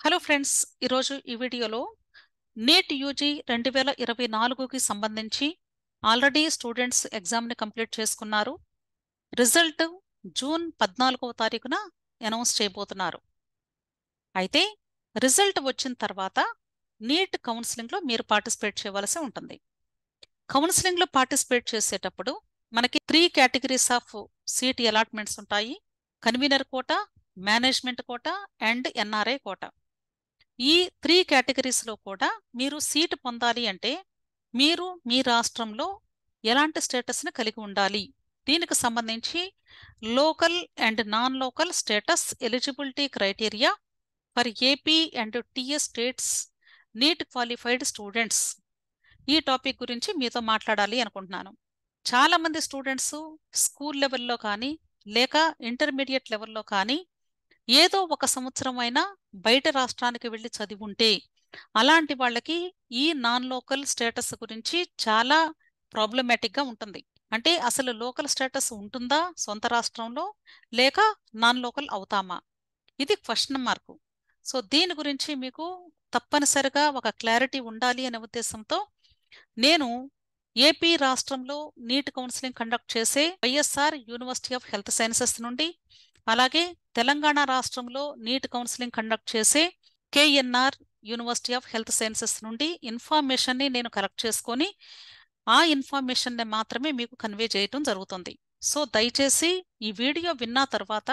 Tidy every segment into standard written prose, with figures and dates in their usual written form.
Hello friends, ఈరోజు ఈ వీడియోలో నీట్ యూజీ 2024కి సంబంధించి ఆల్రెడీ స్టూడెంట్స్ ఎగ్జామ్ని కంప్లీట్ చేసుకున్నారు. రిజల్ట్ జూన్ 14వ తారీఖున అనౌన్స్ చేయబోతున్నారు. అయితే రిజల్ట్ వచ్చిన తర్వాత నీట్ కౌన్సిలింగ్లో మీరు పార్టిసిపేట్ చేయవలసి ఉంటుంది. కౌన్సిలింగ్లో పార్టిసిపేట్ చేసేటప్పుడు మనకి 3 కేటగిరీస్ ఆఫ్ సీట్ అలాట్మెంట్స్ ఉంటాయి. Convener quota, management quota and NRI quota. ఈ 3 కేటగిరీస్లో కూడా మీరు సీటు పొందాలి అంటే మీరు మీ రాష్ట్రంలో ఎలాంటి స్టేటస్ని కలిగి ఉండాలి, దీనికి సంబంధించి local and non local status eligibility criteria for AP and TS states NEET qualified students, ఈ టాపిక్ గురించి మీతో మాట్లాడాలి అనుకుంటున్నాను. చాలామంది స్టూడెంట్స్ స్కూల్ లెవెల్లో కానీ లేక ఇంటర్మీడియట్ లెవెల్లో కానీ ఏదో ఒక సంవత్సరం అయినా బయట రాష్ట్రానికి వెళ్ళి చదివి ఉంటే అలాంటి వాళ్ళకి ఈ నాన్ లోకల్ స్టేటస్ గురించి చాలా ప్రాబ్లమాటిక్గా ఉంటుంది. అంటే అసలు లోకల్ స్టేటస్ ఉంటుందా సొంత రాష్ట్రంలో, లేక నాన్ లోకల్ అవుతామా, ఇది క్వశ్చన్ మార్కు. సో దీని గురించి మీకు తప్పనిసరిగా ఒక క్లారిటీ ఉండాలి అనే ఉద్దేశంతో నేను ఏపీ రాష్ట్రంలో నీట్ కౌన్సిలింగ్ కండక్ట్ చేసే YSR university of health sciences నుండి, అలాగే తెలంగాణ రాష్ట్రంలో నీట్ కౌన్సిలింగ్ కండక్ట్ చేసే KNR university of health sciences నుండి ఇన్ఫర్మేషన్ని నేను కలెక్ట్ చేసుకొని ఆ ఇన్ఫర్మేషన్ని మాత్రమే మీకు కన్వే చేయటం జరుగుతుంది. సో దయచేసి ఈ వీడియో విన్న తర్వాత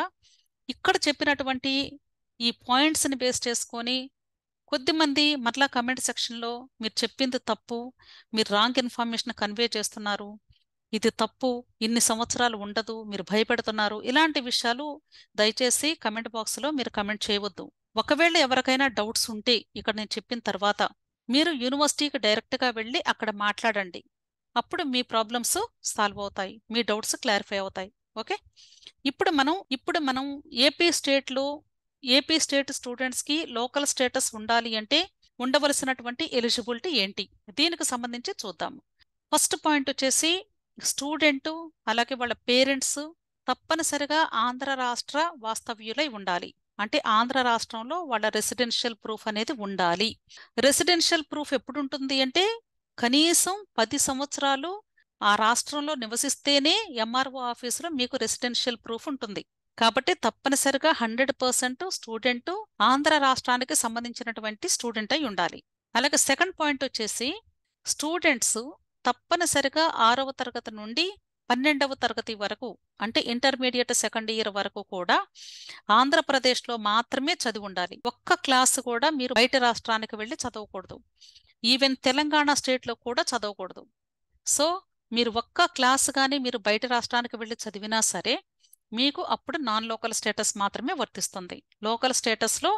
ఇక్కడ చెప్పినటువంటి ఈ పాయింట్స్ని బేస్ చేసుకొని కొద్దిమంది మరలా కమెంట్ సెక్షన్లో మీరు చెప్పింది తప్పు, మీరు రాంగ్ ఇన్ఫర్మేషన్ కన్వే చేస్తున్నారు, ఇది తప్పు, ఇన్ని సంవత్సరాలు ఉండదు, మీరు భయపెడుతున్నారు, ఇలాంటి విషయాలు దయచేసి కమెంట్ బాక్స్లో మీరు కమెంట్ చేయవద్దు. ఒకవేళ ఎవరికైనా డౌట్స్ ఉంటే ఇక్కడ నేను చెప్పిన తర్వాత మీరు యూనివర్సిటీకి డైరెక్ట్గా వెళ్ళి అక్కడ మాట్లాడండి. అప్పుడు మీ ప్రాబ్లమ్స్ సాల్వ్ అవుతాయి, మీ డౌట్స్ క్లారిఫై అవుతాయి. ఓకే, ఇప్పుడు మనం ఏపీ స్టేట్ స్టూడెంట్స్కి లోకల్ స్టేటస్ ఉండాలి అంటే ఉండవలసినటువంటి ఎలిజిబిలిటీ ఏంటి, దీనికి సంబంధించి చూద్దాము. ఫస్ట్ పాయింట్ వచ్చేసి స్టూడెంట్ అలాగే వాళ్ళ పేరెంట్స్ తప్పనిసరిగా ఆంధ్ర రాష్ట్ర వాస్తవ్యులై ఉండాలి. అంటే ఆంధ్ర రాష్ట్రంలో వాళ్ళ రెసిడెన్షియల్ ప్రూఫ్ అనేది ఉండాలి. రెసిడెన్షియల్ ప్రూఫ్ ఎప్పుడు ఉంటుంది అంటే కనీసం 10 సంవత్సరాలు ఆ రాష్ట్రంలో నివసిస్తేనే ఎంఆర్ఓ ఆఫీసులో మీకు రెసిడెన్షియల్ ప్రూఫ్ ఉంటుంది. కాబట్టి తప్పనిసరిగా 100% స్టూడెంట్ ఆంధ్ర రాష్ట్రానికి సంబంధించినటువంటి స్టూడెంట్ అయి ఉండాలి. అలాగే సెకండ్ పాయింట్ వచ్చేసి స్టూడెంట్స్ తప్పనిసరిగా 6వ తరగతి నుండి 12వ తరగతి వరకు, అంటే ఇంటర్మీడియట్ సెకండ్ ఇయర్ వరకు కూడా ఆంధ్రప్రదేశ్లో మాత్రమే చదివి ఉండాలి. ఒక్క క్లాసు కూడా మీరు బయట రాష్ట్రానికి వెళ్ళి చదవకూడదు. ఈవెన్ తెలంగాణ స్టేట్లో కూడా చదవకూడదు. సో మీరు ఒక్క క్లాస్ కానీ మీరు బయట రాష్ట్రానికి వెళ్ళి చదివినా సరే మీకు అప్పుడు నాన్ లోకల్ స్టేటస్ మాత్రమే వర్తిస్తుంది. లోకల్ స్టేటస్లో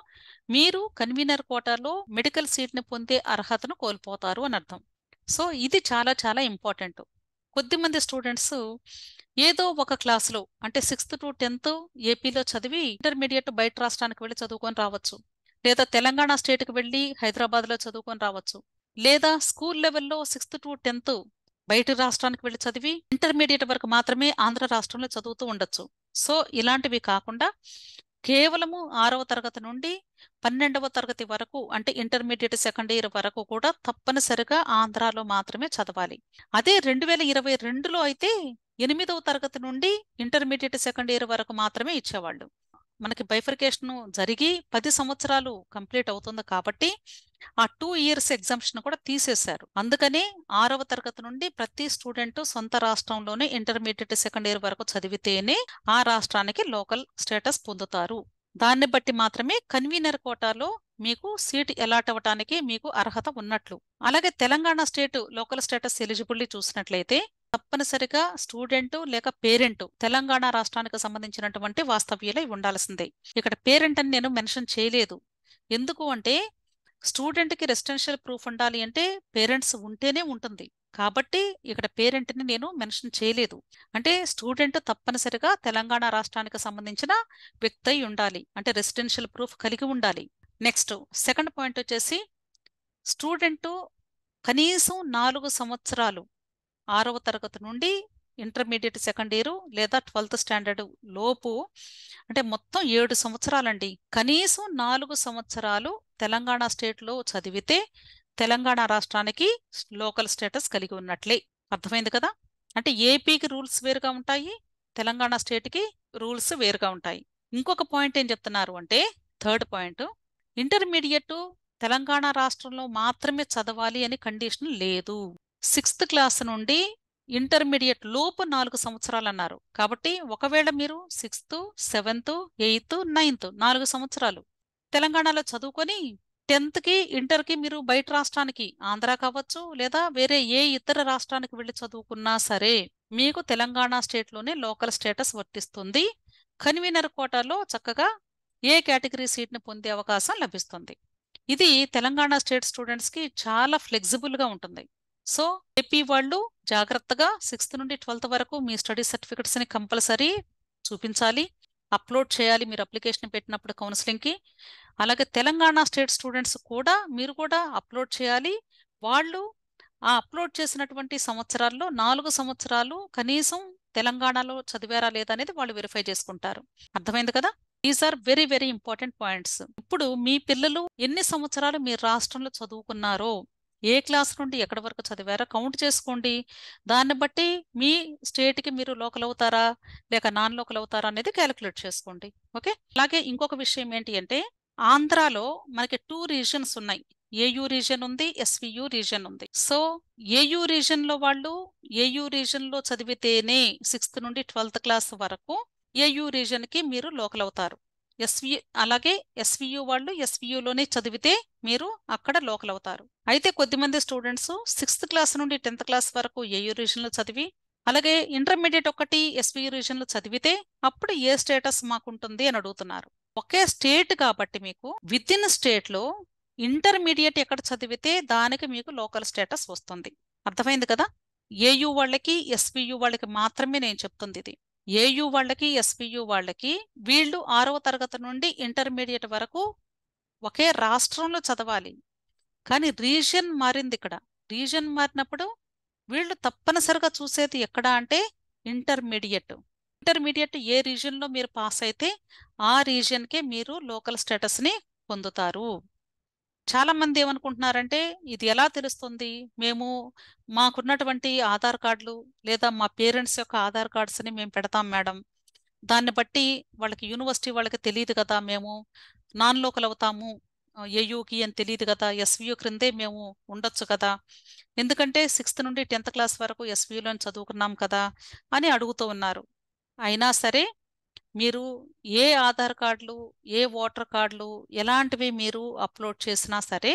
మీరు కన్వీనర్ కోటాలో మెడికల్ సీట్ని పొందే అర్హతను కోల్పోతారు అని అర్థం. సో ఇది చాలా చాలా ఇంపార్టెంట్. కొద్దిమంది స్టూడెంట్స్ ఏదో ఒక క్లాస్లో అంటే 6th to 10th ఏపీలో చదివి ఇంటర్మీడియట్ బయట రాష్ట్రానికి వెళ్ళి చదువుకొని రావచ్చు, లేదా తెలంగాణ స్టేట్కి వెళ్ళి హైదరాబాద్లో చదువుకొని రావచ్చు, లేదా స్కూల్ లెవెల్లో 6th to 10th బయట రాష్ట్రానికి వెళ్ళి చదివి ఇంటర్మీడియట్ వరకు మాత్రమే ఆంధ్ర రాష్ట్రంలో చదువుతూ ఉండొచ్చు. సో ఇలాంటివి కాకుండా కేవలము 6వ తరగతి నుండి 12వ తరగతి వరకు, అంటే ఇంటర్మీడియట్ సెకండ్ ఇయర్ వరకు కూడా తప్పనిసరిగా ఆంధ్రాలో మాత్రమే చదవాలి. అదే 2022లో అయితే 8వ తరగతి నుండి ఇంటర్మీడియట్ సెకండ్ ఇయర్ వరకు మాత్రమే ఇచ్చేవాళ్ళు. మనకి బైఫర్కేషన్ జరిగి 10 సంవత్సరాలు కంప్లీట్ అవుతుంది కాబట్టి ఆ 2 years ఎగ్జామ్షన్ కూడా తీసేశారు. అందుకనే 6వ తరగతి నుండి ప్రతి స్టూడెంట్ సొంత రాష్ట్రంలోనే ఇంటర్మీడియట్ సెకండ్ ఇయర్ వరకు చదివితేనే ఆ రాష్ట్రానికి లోకల్ స్టేటస్ పొందుతారు. దాన్ని బట్టి మాత్రమే కన్వీనర్ కోటాలో మీకు సీట్ అలాట్ అవ్వటానికి మీకు అర్హత ఉన్నట్లు. అలాగే Telangana state local status eligibility చూసినట్లయితే తప్పనిసరిగా స్టూడెంట్ లేక పేరెంట్ తెలంగాణ రాష్ట్రానికి సంబంధించినటువంటి వాస్తవ్యులై ఉండాల్సిందే. ఇక్కడ పేరెంట్ అని నేను మెన్షన్ చేయలేదు. ఎందుకు అంటే స్టూడెంట్కి రెసిడెన్షియల్ ప్రూఫ్ ఉండాలి అంటే పేరెంట్స్ ఉంటేనే ఉంటుంది. కాబట్టి ఇక్కడ పేరెంట్ని నేను మెన్షన్ చేయలేదు. అంటే స్టూడెంట్ తప్పనిసరిగా తెలంగాణ రాష్ట్రానికి సంబంధించిన వ్యక్తి అయి ఉండాలి, అంటే రెసిడెన్షియల్ ప్రూఫ్ కలిగి ఉండాలి. నెక్స్ట్ సెకండ్ పాయింట్ వచ్చేసి స్టూడెంట్ కనీసం 4 సంవత్సరాలు 6వ తరగతి నుండి ఇంటర్మీడియట్ సెకండ్ ఇయర్ లేదా 12th స్టాండర్డ్ లోపు అంటే మొత్తం 7 సంవత్సరాలండి. కనీసం 4 సంవత్సరాలు తెలంగాణ స్టేట్లో చదివితే తెలంగాణ రాష్ట్రానికి లోకల్ స్టేటస్ కలిగి ఉన్నట్లే. అర్థమైంది కదా? అంటే ఏపీకి రూల్స్ వేరుగా ఉంటాయి, తెలంగాణ స్టేట్కి రూల్స్ వేరుగా ఉంటాయి. ఇంకొక పాయింట్ ఏం చెప్తున్నారు అంటే థర్డ్ పాయింట్, ఇంటర్మీడియట్ తెలంగాణ రాష్ట్రంలో మాత్రమే చదవాలి అని కండిషన్ లేదు. 6th క్లాస్ నుండి ఇంటర్మీడియట్ లోపు 4 సంవత్సరాలు అన్నారు. కాబట్టి ఒకవేళ మీరు 6th, 7th, 8th, 9th 4 సంవత్సరాలు తెలంగాణలో చదువుకొని 10th కి ఇంటర్కి మీరు బయట రాష్ట్రానికి ఆంధ్ర కావచ్చు లేదా వేరే ఏ ఇతర రాష్ట్రానికి వెళ్ళి చదువుకున్నా సరే మీకు తెలంగాణ స్టేట్లోనే లోకల్ స్టేటస్ వర్తిస్తుంది. కన్వీనర్ కోటాలో చక్కగా ఏ కేటగిరీ సీట్ని పొందే అవకాశం లభిస్తుంది. ఇది తెలంగాణ స్టేట్ స్టూడెంట్స్కి చాలా ఫ్లెక్సిబుల్గా ఉంటుంది. సో ఏపీ వాళ్ళు జాగ్రత్తగా 6th నుండి 12th వరకు మీ స్టడీ సర్టిఫికెట్స్ని కంపల్సరీ చూపించాలి, అప్లోడ్ చేయాలి మీరు అప్లికేషన్ పెట్టినప్పుడు కౌన్సిలింగ్కి. అలాగే తెలంగాణ స్టేట్ స్టూడెంట్స్ కూడా మీరు కూడా అప్లోడ్ చేయాలి. వాళ్ళు ఆ అప్లోడ్ చేసినటువంటి సంవత్సరాల్లో 4 సంవత్సరాలు కనీసం తెలంగాణలో చదివారా లేదా అనేది వాళ్ళు వెరిఫై చేసుకుంటారు. అర్థమైంది కదా? These are very very important points. ఇప్పుడు మీ పిల్లలు ఎన్ని సంవత్సరాలు మీ రాష్ట్రంలో చదువుకున్నారో, ఏ క్లాస్ నుండి ఎక్కడి వరకు చదివారో కౌంట్ చేసుకోండి. దాన్ని బట్టి మీ స్టేట్కి మీరు లోకల్ అవుతారా లేక నాన్ లోకల్ అవుతారా అనేది క్యాలిక్యులేట్ చేసుకోండి. ఓకే. అలాగే ఇంకొక విషయం ఏంటి అంటే ఆంధ్రాలో మనకి 2 రీజన్స్ ఉన్నాయి. ఏయూ రీజన్ ఉంది, ఎస్వియు రీజన్ ఉంది. సో ఏయూ రీజన్లో వాళ్ళు ఏయూ రీజన్లో చదివితేనే 6th నుండి 12th క్లాస్ వరకు ఏయూ రీజన్కి మీరు లోకల్ అవుతారు. అలాగే ఎస్వియు వాళ్ళు ఎస్వియులోనే చదివితే మీరు అక్కడ లోకల్ అవుతారు. అయితే కొద్దిమంది స్టూడెంట్స్ 6th క్లాస్ నుండి 10th క్లాస్ వరకు ఏయూ రీజన్లో చదివి అలాగే ఇంటర్మీడియట్ ఒకటి ఎస్వియు రీజన్లో చదివితే అప్పుడు ఏ స్టేటస్ మాకుంటుంది అని అడుగుతున్నారు. ఒకే స్టేట్ కాబట్టి మీకు విత్ ఇన్ స్టేట్లో ఇంటర్మీడియట్ ఎక్కడ చదివితే దానికి మీకు లోకల్ స్టేటస్ వస్తుంది. అర్థమైంది కదా? ఏయూ వాళ్ళకి ఎస్వియు వాళ్ళకి మాత్రమే నేను చెప్తుంది ఇది. ఏయూ వాళ్ళకి ఎస్వియు వాళ్ళకి వీళ్ళు 6వ తరగతి నుండి ఇంటర్మీడియట్ వరకు ఒకే రాష్ట్రంలో చదవాలి. కానీ రీజియన్ మారింది ఇక్కడ. రీజియన్ మారినప్పుడు వీళ్ళు తప్పనిసరిగా చూసేది ఎక్కడ అంటే ఇంటర్మీడియట్. ఇంటర్మీడియట్ ఏ రీజియన్లో మీరు పాస్ అయితే ఆ రీజియన్కే మీరు లోకల్ స్టేటస్ని పొందుతారు. చాలామంది ఏమనుకుంటున్నారంటే ఇది ఎలా తెలుస్తుంది, మేము మాకున్నటువంటి ఆధార్ కార్డులు లేదా మా పేరెంట్స్ యొక్క ఆధార్ కార్డ్స్ని మేము పెడతాం మేడం, దాన్ని బట్టి వాళ్ళకి యూనివర్సిటీ వాళ్ళకి తెలియదు కదా, మేము నాన్ లోకల్ అవుతాము ఏయూకి అని తెలియదు కదా, ఎస్వియు క్రిందే మేము ఉండొచ్చు కదా, ఎందుకంటే 6th నుండి 10th క్లాస్ వరకు ఎస్వియులో చదువుకున్నాం కదా అని అడుగుతూ ఉన్నారు. అయినా సరే మీరు ఏ ఆధార్ కార్డులు ఏ ఓటర్ కార్డులు ఎలాంటివి మీరు అప్లోడ్ చేసినా సరే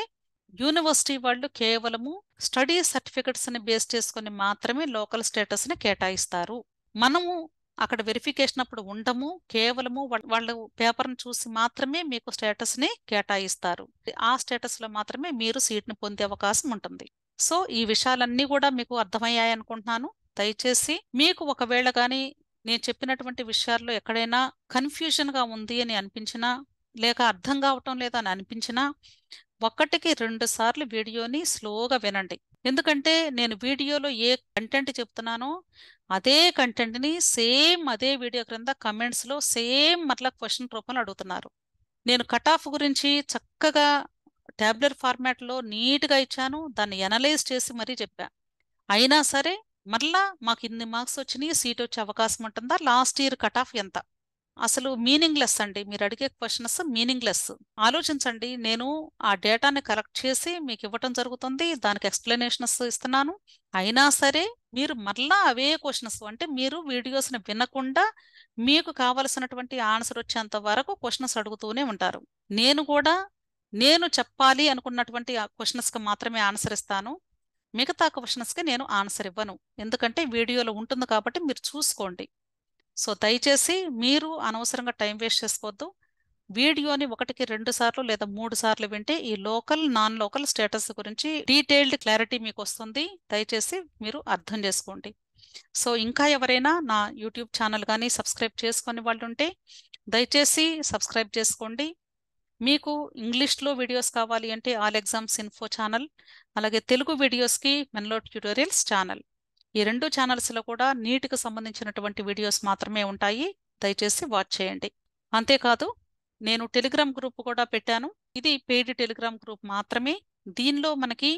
యూనివర్సిటీ వాళ్ళు కేవలము స్టడీ సర్టిఫికెట్స్ని బేస్ చేసుకుని మాత్రమే లోకల్ స్టేటస్ని కేటాయిస్తారు. మనము అక్కడ వెరిఫికేషన్ అప్పుడు ఉండము, కేవలము వాళ్ళు పేపర్ని చూసి మాత్రమే మీకు స్టేటస్ని కేటాయిస్తారు. ఆ స్టేటస్లో మాత్రమే మీరు సీట్ని పొందే అవకాశం ఉంటుంది. సో ఈ విషయాలన్నీ కూడా మీకు అర్థమయ్యాయి అనుకుంటున్నాను. దయచేసి మీకు ఒకవేళ కానీ నేను చెప్పినటువంటి విషయాల్లో ఎక్కడైనా కన్ఫ్యూజన్గా ఉంది అని అనిపించినా లేక అర్థం కావటం లేదని అనిపించినా 1కి 2 సార్లు వీడియోని స్లోగా వినండి. ఎందుకంటే నేను వీడియోలో ఏ కంటెంట్ చెప్తున్నానో అదే కంటెంట్ని సేమ్ అదే వీడియో క్రింద కమెంట్స్లో సేమ్ మరలా క్వశ్చన్ రూపంలో అడుగుతున్నారు. నేను కట్ ఆఫ్ గురించి చక్కగా ట్యాబ్లెట్ ఫార్మాట్లో నీట్గా ఇచ్చాను, దాన్ని ఎనలైజ్ చేసి మరీ చెప్పా. అయినా సరే మరలా మాకు ఇన్ని మార్క్స్ వచ్చినాయి, సీట్ వచ్చే అవకాశం ఉంటుందా, లాస్ట్ ఇయర్ కట్ ఆఫ్ ఎంత, అసలు మీనింగ్లెస్ అండి. మీరు అడిగే క్వశ్చన్స్ మీనింగ్లెస్. ఆలోచించండి, నేను ఆ డేటాని కలెక్ట్ చేసి మీకు ఇవ్వటం జరుగుతుంది, దానికి ఎక్స్ప్లెనేషన్స్ ఇస్తున్నాను. అయినా సరే మీరు మరలా అవే క్వశ్చన్స్ అంటే మీరు వీడియోస్ని వినకుండా మీకు కావలసినటువంటి ఆన్సర్ వచ్చేంత వరకు క్వశ్చన్స్ అడుగుతూనే ఉంటారు. నేను కూడా నేను చెప్పాలి అనుకున్నటువంటి ఆ క్వశ్చన్స్కి మాత్రమే ఆన్సర్ ఇస్తాను, మిగతా క్వశ్చన్స్కి నేను ఆన్సర్ ఇవ్వను. ఎందుకంటే వీడియోలో ఉంటుంది కాబట్టి మీరు చూసుకోండి. సో దయచేసి మీరు అనవసరంగా టైం వేస్ట్ చేసుకోవద్దు. వీడియోని 1కి 2 సార్లు లేదా 3 సార్లు వింటే ఈ లోకల్ నాన్ లోకల్ స్టేటస్ గురించి డీటెయిల్డ్ క్లారిటీ మీకు వస్తుంది. దయచేసి మీరు అర్థం చేసుకోండి. సో ఇంకా ఎవరైనా నా యూట్యూబ్ ఛానల్ కానీ సబ్స్క్రైబ్ చేసుకునే వాళ్ళు ఉంటే దయచేసి సబ్స్క్రైబ్ చేసుకోండి. మీకు ఇంగ్లీష్లో వీడియోస్ కావాలి అంటే ఆల్ ఎగ్జామ్స్ ఇన్ఫో ఛానల్, అలాగే తెలుగు వీడియోస్కి మెన్లో ట్యూటోరియల్స్ ఛానల్, ఈ 2 ఛానల్స్లో కూడా నీట్కి సంబంధించినటువంటి వీడియోస్ మాత్రమే ఉంటాయి. దయచేసి వాచ్ చేయండి. అంతేకాదు నేను టెలిగ్రామ్ గ్రూప్ కూడా పెట్టాను. ఇది పెయిడ్ టెలిగ్రామ్ గ్రూప్ మాత్రమే. దీనిలో మనకి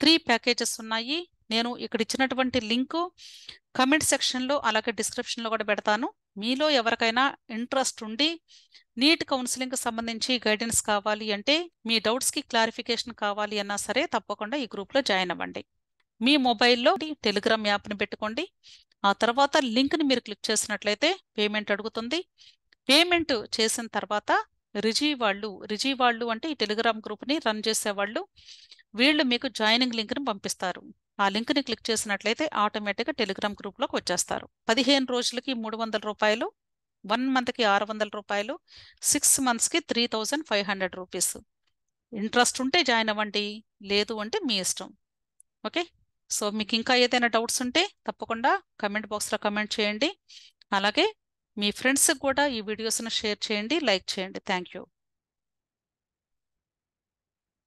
3 ప్యాకేజెస్ ఉన్నాయి. నేను ఇక్కడ ఇచ్చినటువంటి లింకు కమెంట్ సెక్షన్లో అలాగే డిస్క్రిప్షన్లో కూడా పెడతాను. మీలో ఎవరికైనా ఇంట్రెస్ట్ ఉండి నీట్ కౌన్సిలింగ్కి సంబంధించి గైడెన్స్ కావాలి అంటే, మీ డౌట్స్కి క్లారిఫికేషన్ కావాలి అన్నా సరే తప్పకుండా ఈ గ్రూప్లో జాయిన్ అవ్వండి. మీ మొబైల్లో టెలిగ్రామ్ యాప్ని పెట్టుకోండి. ఆ తర్వాత లింక్ని మీరు క్లిక్ చేసినట్లయితే పేమెంట్ అడుగుతుంది. పేమెంట్ చేసిన తర్వాత రిజీ వాళ్ళు అంటే ఈ టెలిగ్రామ్ గ్రూప్ని రన్ చేసేవాళ్ళు, వీళ్ళు మీకు జాయినింగ్ లింక్ని పంపిస్తారు. ఆ లింక్ని క్లిక్ చేసినట్లయితే ఆటోమేటిక్గా టెలిగ్రామ్ గ్రూప్లోకి వచ్చేస్తారు. 15 రోజులకి 300 రూపాయలు, 1 మంత్కి 600 రూపాయలు, 6 మంత్స్కి 3500 రూపీస్. ఇంట్రెస్ట్ ఉంటే జాయిన్ అవ్వండి, లేదు అంటే మీ ఇష్టం. ఓకే, సో మీకు ఇంకా ఏదైనా డౌట్స్ ఉంటే తప్పకుండా కమెంట్ బాక్స్లో కమెంట్ చేయండి. అలాగే మీ ఫ్రెండ్స్కి కూడా ఈ వీడియోస్ను షేర్ చేయండి, లైక్ చేయండి. Thank you.